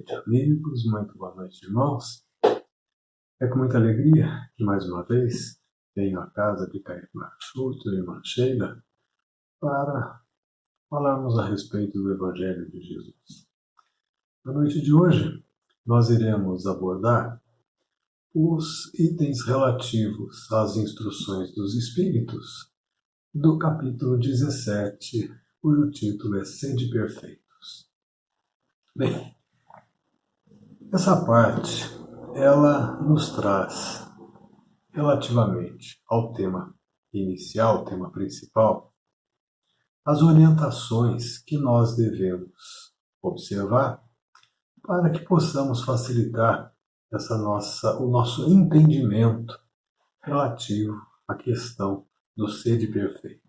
noite, amigos. Muito boa noite, irmãos. É com muita alegria que, mais uma vez, venho à casa de Caio Schultz e irmã Sheila para falarmos a respeito do Evangelho de Jesus. Na noite de hoje, nós iremos abordar os itens relativos às instruções dos Espíritos do capítulo 17, cujo título é Sede Perfeitos. Bem, essa parte, ela nos traz, relativamente ao tema inicial, tema principal, as orientações que nós devemos observar para que possamos facilitar o nosso entendimento relativo à questão do sede perfeitos.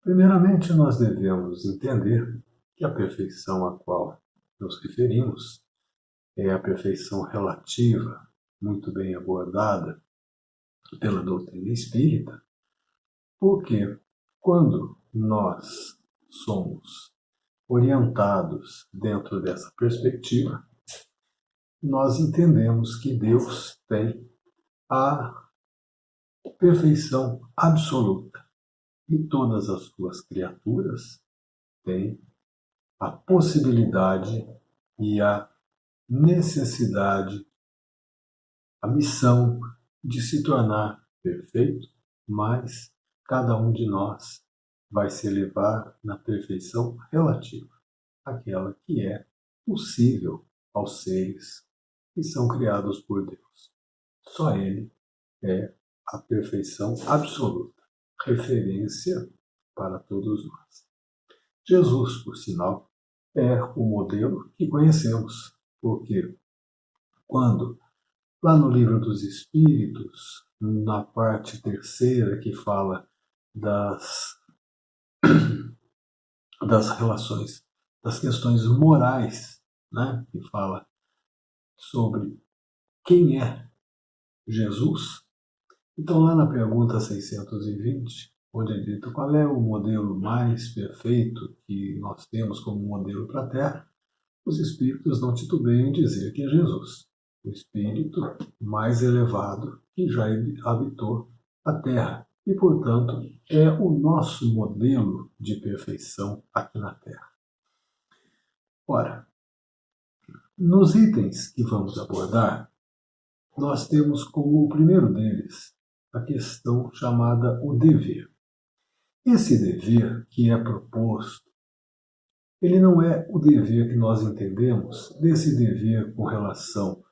Primeiramente, nós devemos entender que a perfeição a qual nos referimos é a perfeição relativa, muito bem abordada pela doutrina espírita, porque quando nós somos orientados dentro dessa perspectiva, nós entendemos que Deus tem a perfeição absoluta e todas as suas criaturas têm a possibilidade e a necessidade, a missão de se tornar perfeito, mas cada um de nós vai se elevar na perfeição relativa, aquela que é possível aos seres que são criados por Deus. Só Ele é a perfeição absoluta, referência para todos nós. Jesus, por sinal, é o modelo que conhecemos, porque quando, lá no Livro dos Espíritos, na parte terceira que fala das relações, das questões morais, né, que fala sobre quem é Jesus, então lá na pergunta 620, onde é dito qual é o modelo mais perfeito que nós temos como modelo para a Terra, os Espíritos não titubeiam em dizer que é Jesus, o Espírito mais elevado que já habitou a Terra e, portanto, é o nosso modelo de perfeição aqui na Terra. Ora, nos itens que vamos abordar, nós temos como o primeiro deles a questão chamada o dever. Esse dever que é proposto, ele não é o dever que nós entendemos desse dever com relação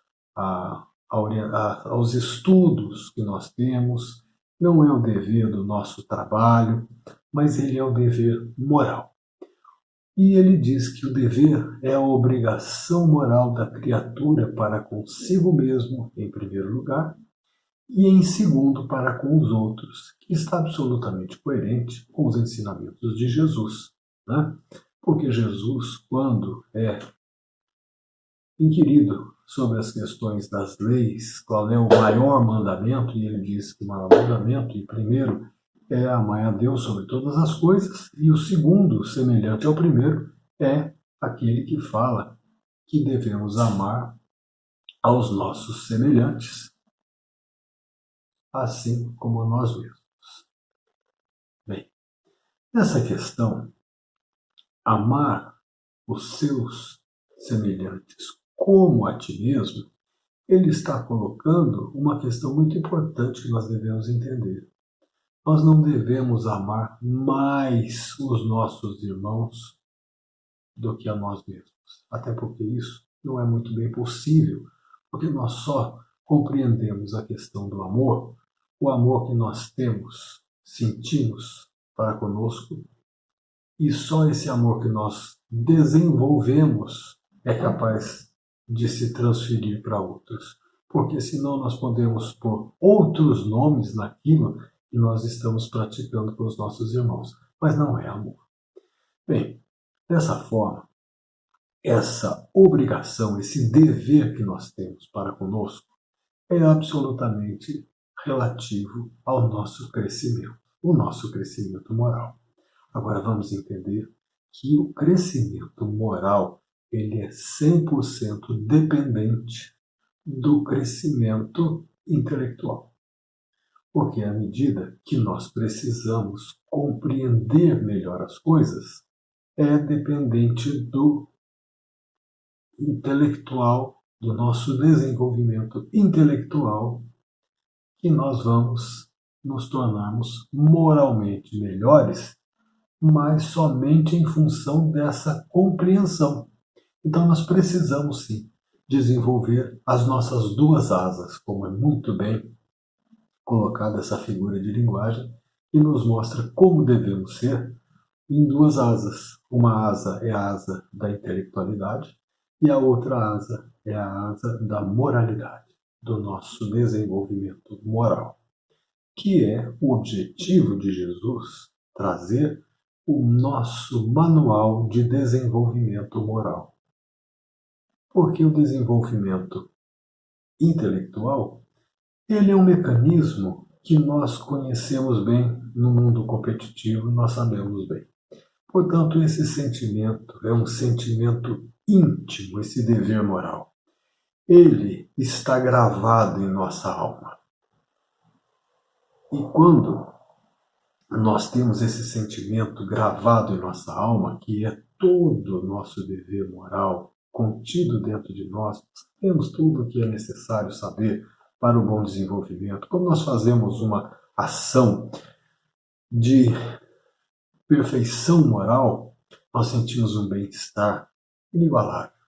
aos estudos que nós temos, não é o dever do nosso trabalho, mas ele é o dever moral. E ele diz que o dever é a obrigação moral da criatura para consigo mesmo, em primeiro lugar, e em segundo para com os outros, que está absolutamente coerente com os ensinamentos de Jesus, né? Porque Jesus, quando é inquirido sobre as questões das leis, qual é o maior mandamento, e ele diz que o maior mandamento, e primeiro, é amar a Deus sobre todas as coisas, e o segundo, semelhante ao primeiro, é aquele que fala que devemos amar aos nossos semelhantes, assim como a nós mesmos. Bem, nessa questão, amar os seus semelhantes como a ti mesmo, ele está colocando uma questão muito importante que nós devemos entender. Nós não devemos amar mais os nossos irmãos do que a nós mesmos. Até porque isso não é muito bem possível, porque nós só compreendemos a questão do amor, o amor que nós temos, sentimos para conosco, e só esse amor que nós desenvolvemos é capaz de se transferir para outros. Porque senão nós podemos pôr outros nomes naquilo que nós estamos praticando com os nossos irmãos. Mas não é amor. Bem, dessa forma, essa obrigação, esse dever que nós temos para conosco é absolutamente relativo ao nosso crescimento, o nosso crescimento moral. Agora vamos entender que o crescimento moral ele é 100% dependente do crescimento intelectual. Porque à medida que nós precisamos compreender melhor as coisas, é dependente do intelectual, do nosso desenvolvimento intelectual, que nós vamos nos tornarmos moralmente melhores, mas somente em função dessa compreensão. Então nós precisamos sim desenvolver as nossas duas asas, como é muito bem colocada essa figura de linguagem, que nos mostra como devemos ser em duas asas. Uma asa é a asa da intelectualidade e a outra asa é a asa da moralidade, do nosso desenvolvimento moral, que é o objetivo de Jesus, trazer o nosso manual de desenvolvimento moral. Porque o desenvolvimento intelectual, ele é um mecanismo que nós conhecemos bem no mundo competitivo, nós sabemos bem. Portanto, esse sentimento é um sentimento íntimo, esse dever moral. Ele está gravado em nossa alma. E quando nós temos esse sentimento gravado em nossa alma, que é todo o nosso dever moral contido dentro de nós, sabemos tudo o que é necessário saber para o bom desenvolvimento. Quando nós fazemos uma ação de perfeição moral, nós sentimos um bem-estar inigualável.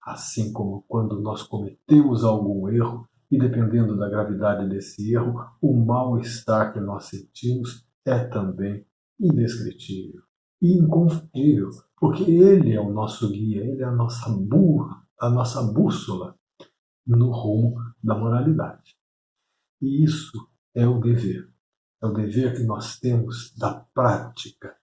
Assim como quando nós cometemos algum erro, e dependendo da gravidade desse erro, o mal-estar que nós sentimos é também indescritível e inconfundível, porque ele é o nosso guia, ele é a nossa bússola no rumo da moralidade. E isso é o dever que nós temos da prática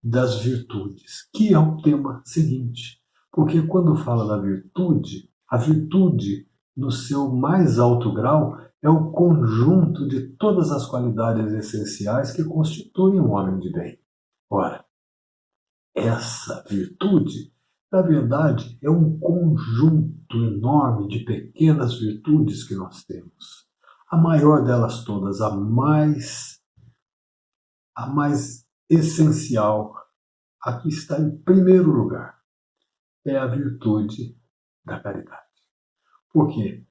das virtudes, que é o tema seguinte. Porque quando fala da virtude, a virtude, no seu mais alto grau, é o conjunto de todas as qualidades essenciais que constituem um homem de bem. Ora, essa virtude, na verdade, é um conjunto enorme de pequenas virtudes que nós temos. A maior delas todas, a mais essencial, a que está em primeiro lugar, é a virtude da caridade. Por quê?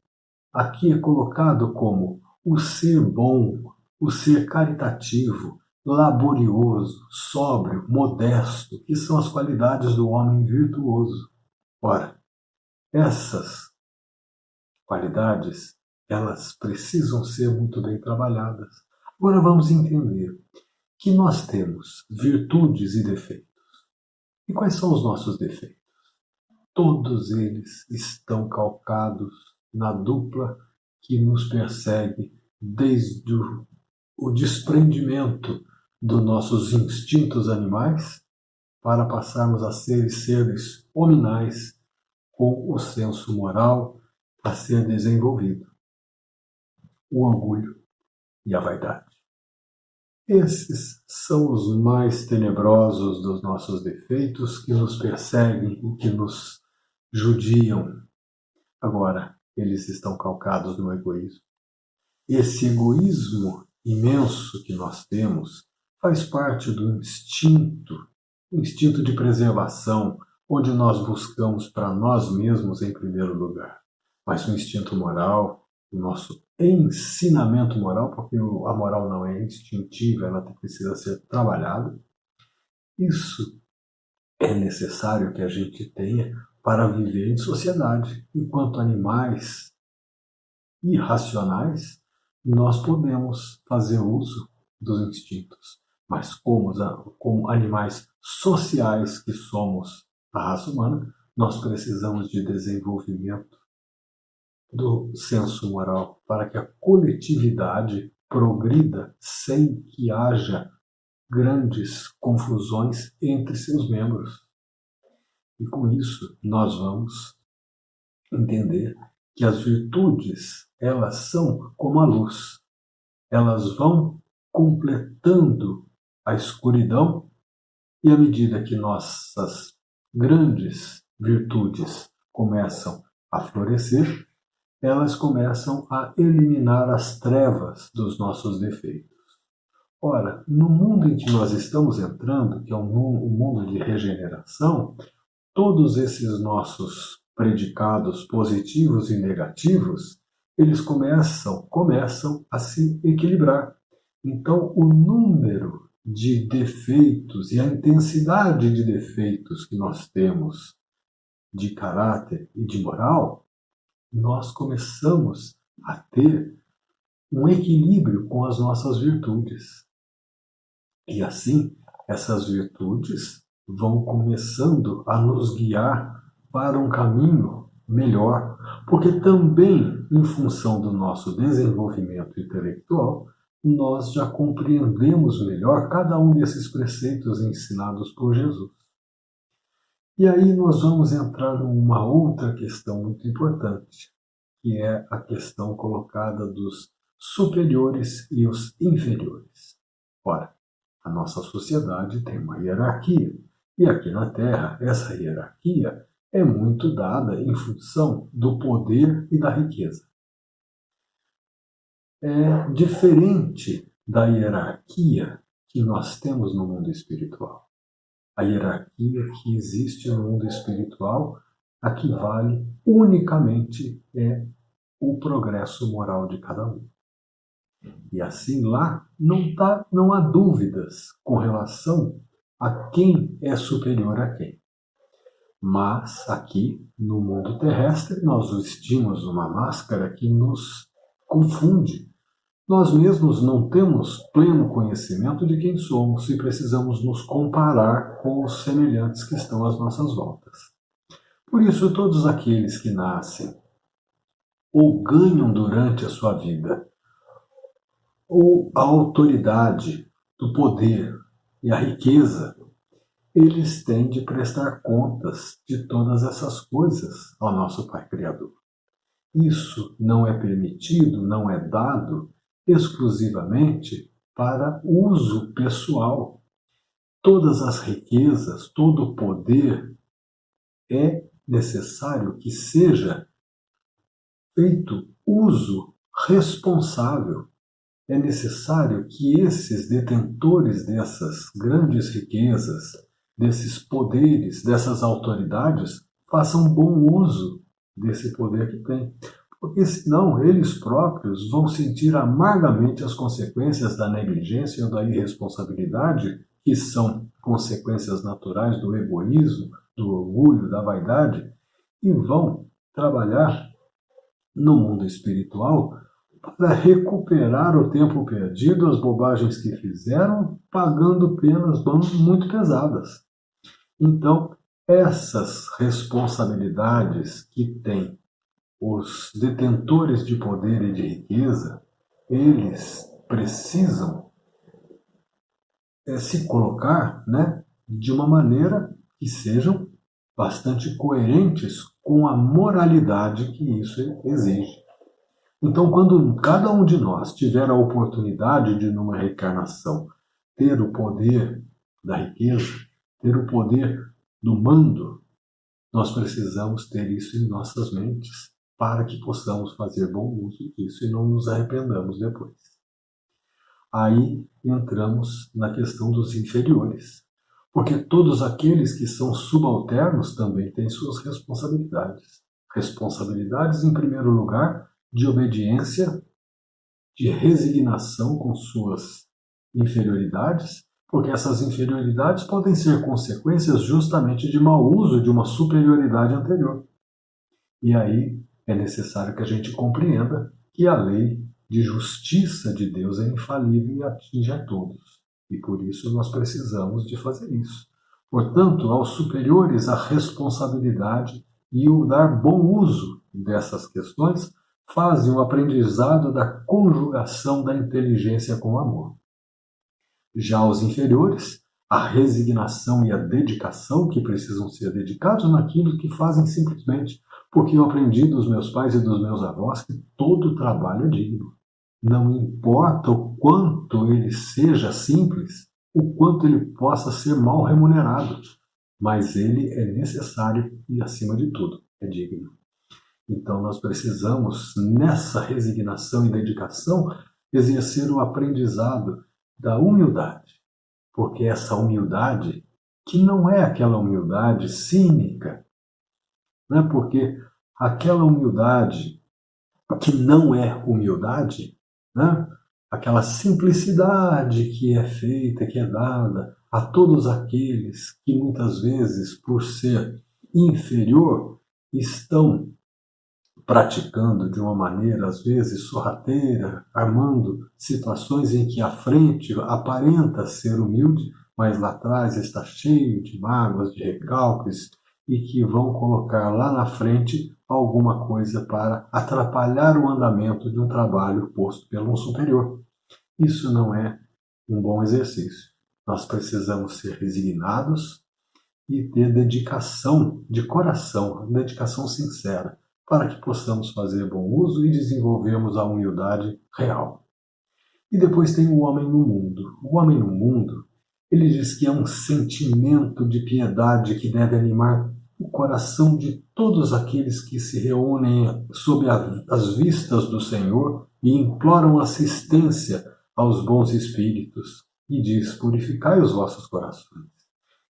Aqui é colocado como o ser bom, o ser caritativo, laborioso, sóbrio, modesto, que são as qualidades do homem virtuoso. Ora, essas qualidades, elas precisam ser muito bem trabalhadas. Agora vamos entender que nós temos virtudes e defeitos. E quais são os nossos defeitos? Todos eles estão calcados na dupla que nos persegue desde o desprendimento dos nossos instintos animais para passarmos a ser seres hominais com o senso moral a ser desenvolvido. O orgulho e a vaidade. Esses são os mais tenebrosos dos nossos defeitos que nos perseguem e que nos judiam. Agora, eles estão calcados no egoísmo. Esse egoísmo imenso que nós temos faz parte do instinto de preservação, onde nós buscamos para nós mesmos em primeiro lugar. Mas o instinto moral, o nosso ensinamento moral, porque a moral não é instintiva, ela precisa ser trabalhada. Isso é necessário que a gente tenha para viver em sociedade. Enquanto animais irracionais, nós podemos fazer uso dos instintos, mas como animais sociais que somos a raça humana, nós precisamos de desenvolvimento do senso moral para que a coletividade progrida sem que haja grandes confusões entre seus membros. E com isso nós vamos entender que as virtudes, elas são como a luz. Elas vão completando a escuridão e à medida que nossas grandes virtudes começam a florescer, elas começam a eliminar as trevas dos nossos defeitos. Ora, no mundo em que nós estamos entrando, que é um mundo de regeneração, todos esses nossos predicados positivos e negativos, eles começam a se equilibrar. Então, o número de defeitos e a intensidade de defeitos que nós temos de caráter e de moral, nós começamos a ter um equilíbrio com as nossas virtudes. E assim, essas virtudes vão começando a nos guiar para um caminho melhor, porque também, em função do nosso desenvolvimento intelectual, nós já compreendemos melhor cada um desses preceitos ensinados por Jesus. E aí nós vamos entrar numa outra questão muito importante, que é a questão colocada dos superiores e os inferiores. Ora, a nossa sociedade tem uma hierarquia, e aqui na Terra essa hierarquia é muito dada em função do poder e da riqueza. É diferente da hierarquia que nós temos no mundo espiritual. A hierarquia que existe no mundo espiritual, a que vale unicamente é o progresso moral de cada um. E assim lá não há dúvidas com relação a quem é superior a quem. Mas aqui, no mundo terrestre, nós vestimos uma máscara que nos confunde. Nós mesmos não temos pleno conhecimento de quem somos e precisamos nos comparar com os semelhantes que estão às nossas voltas. Por isso, todos aqueles que nascem ou ganham durante a sua vida ou a autoridade do poder e a riqueza, eles têm de prestar contas de todas essas coisas ao nosso Pai Criador. Isso não é permitido, não é dado exclusivamente para uso pessoal. Todas as riquezas, todo o poder é necessário que seja feito uso responsável. É necessário que esses detentores dessas grandes riquezas, desses poderes, dessas autoridades, façam bom uso desse poder que têm. Porque senão eles próprios vão sentir amargamente as consequências da negligência ou da irresponsabilidade, que são consequências naturais do egoísmo, do orgulho, da vaidade, e vão trabalhar no mundo espiritual para recuperar o tempo perdido, as bobagens que fizeram, pagando penas muito pesadas. Então, essas responsabilidades que têm os detentores de poder e de riqueza, eles precisam se colocar, de uma maneira que sejam bastante coerentes com a moralidade que isso exige. Então, quando cada um de nós tiver a oportunidade de, numa reencarnação, ter o poder da riqueza, ter o poder do mando, nós precisamos ter isso em nossas mentes para que possamos fazer bom uso disso e não nos arrependamos depois. Aí entramos na questão dos inferiores, porque todos aqueles que são subalternos também têm suas responsabilidades. Responsabilidades, em primeiro lugar, de obediência, de resignação com suas inferioridades, porque essas inferioridades podem ser consequências justamente de mau uso de uma superioridade anterior. E aí é necessário que a gente compreenda que a lei de justiça de Deus é infalível e atinge a todos. E por isso nós precisamos de fazer isso. Portanto, aos superiores a responsabilidade e o dar bom uso dessas questões fazem o aprendizado da conjugação da inteligência com o amor. Já aos inferiores, a resignação e a dedicação que precisam ser dedicados naquilo que fazem simplesmente porque eu aprendi dos meus pais e dos meus avós que todo trabalho é digno. Não importa o quanto ele seja simples, o quanto ele possa ser mal remunerado. mas ele é necessário e, acima de tudo, é digno. Então, nós precisamos, nessa resignação e dedicação, exercer o aprendizado da humildade, porque essa humildade, que não é aquela humildade cínica, né? Porque aquela humildade que não é humildade, né? Aquela simplicidade que é feita, que é dada a todos aqueles que muitas vezes, por ser inferior, estão praticando de uma maneira, às vezes, sorrateira, armando situações em que à frente aparenta ser humilde, mas lá atrás está cheio de mágoas, de recalques, e que vão colocar lá na frente alguma coisa para atrapalhar o andamento de um trabalho posto pelo um superior. Isso não é um bom exercício. Nós precisamos ser resignados e ter dedicação de coração, dedicação sincera, para que possamos fazer bom uso e desenvolvermos a humildade real. E depois tem o homem no mundo. O homem no mundo, ele diz que é um sentimento de piedade que deve animar o coração de todos aqueles que se reúnem sob as vistas do Senhor e imploram assistência aos bons espíritos. E diz: purificai os vossos corações.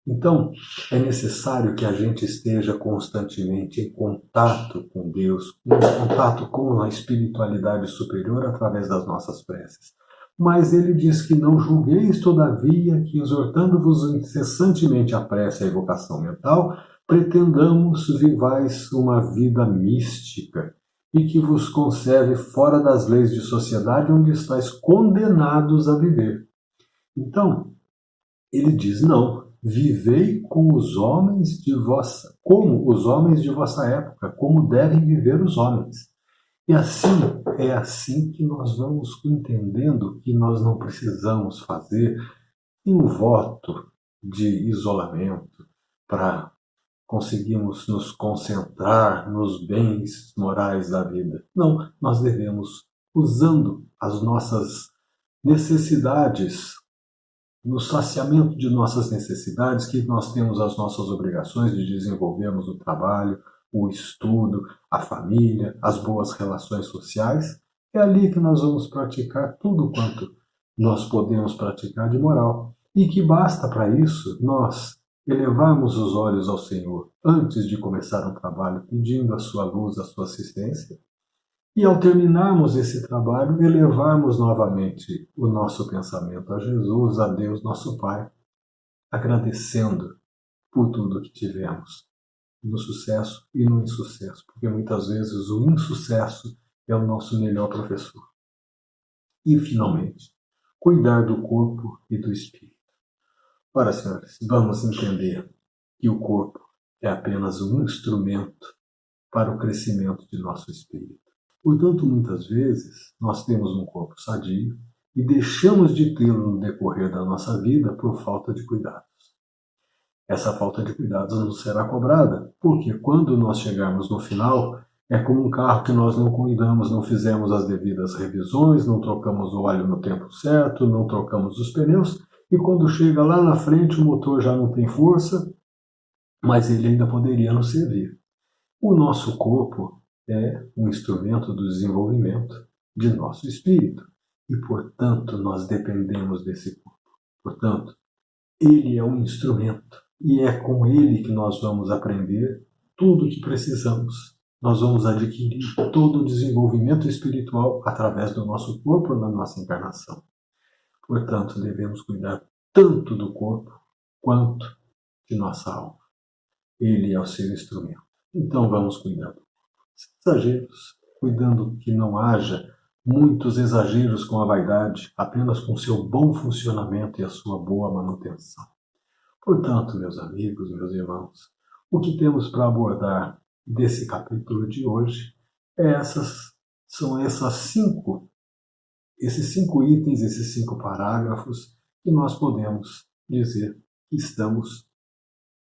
Então, é necessário que a gente esteja constantemente em contato com Deus, em contato com a espiritualidade superior através das nossas preces. Mas ele diz que não julgueis, todavia, que exortando-vos incessantemente a prece e a evocação mental, pretendamos vivais uma vida mística e que vos conserve fora das leis de sociedade onde estáis condenados a viver. Então, ele diz: não, vivei com os homens de vossa, como os homens de vossa época, como devem viver os homens. E assim, é assim que nós vamos entendendo que nós não precisamos fazer um voto de isolamento para conseguirmos nos concentrar nos bens morais da vida. Não, nós devemos, usando as nossas necessidades, no saciamento de nossas necessidades, que nós temos as nossas obrigações de desenvolvermos o trabalho, o estudo, a família, as boas relações sociais. É ali que nós vamos praticar tudo quanto nós podemos praticar de moral. E que basta para isso nós elevarmos os olhos ao Senhor antes de começar um trabalho, pedindo a sua luz, a sua assistência, e ao terminarmos esse trabalho, elevarmos novamente o nosso pensamento a Jesus, a Deus, nosso Pai, agradecendo por tudo que tivemos, no sucesso e no insucesso, porque muitas vezes o insucesso é o nosso melhor professor. E, finalmente, cuidar do corpo e do espírito. Ora, senhores, vamos entender que o corpo é apenas um instrumento para o crescimento de nosso espírito. Portanto, muitas vezes, nós temos um corpo sadio e deixamos de tê-lo no decorrer da nossa vida por falta de cuidados. Essa falta de cuidados nos será cobrada, porque quando nós chegarmos no final, é como um carro que nós não cuidamos, não fizemos as devidas revisões, não trocamos o óleo no tempo certo, não trocamos os pneus, e quando chega lá na frente o motor já não tem força, mas ele ainda poderia nos servir. O nosso corpo é um instrumento do desenvolvimento de nosso espírito e, portanto, nós dependemos desse corpo. Portanto, ele é um instrumento e é com ele que nós vamos aprender tudo o que precisamos. Nós vamos adquirir todo o desenvolvimento espiritual através do nosso corpo na nossa encarnação. Portanto, devemos cuidar tanto do corpo quanto de nossa alma. Ele é o seu instrumento. Então vamos cuidar. Exageros, cuidando que não haja muitos exageros com a vaidade, apenas com seu bom funcionamento e a sua boa manutenção. Portanto, meus amigos, meus irmãos, o que temos para abordar desse capítulo de hoje são esses cinco itens, esses 5 parágrafos, que nós podemos dizer que estamos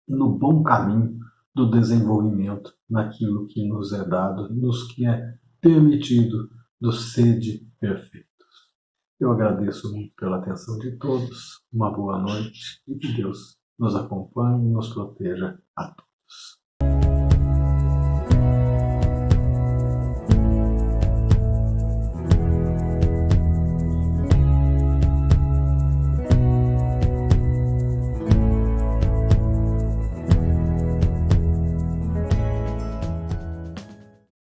no bom caminho do desenvolvimento naquilo que nos é dado, nos que é permitido do sede perfeitos. Eu agradeço muito pela atenção de todos, uma boa noite e que Deus nos acompanhe e nos proteja a todos.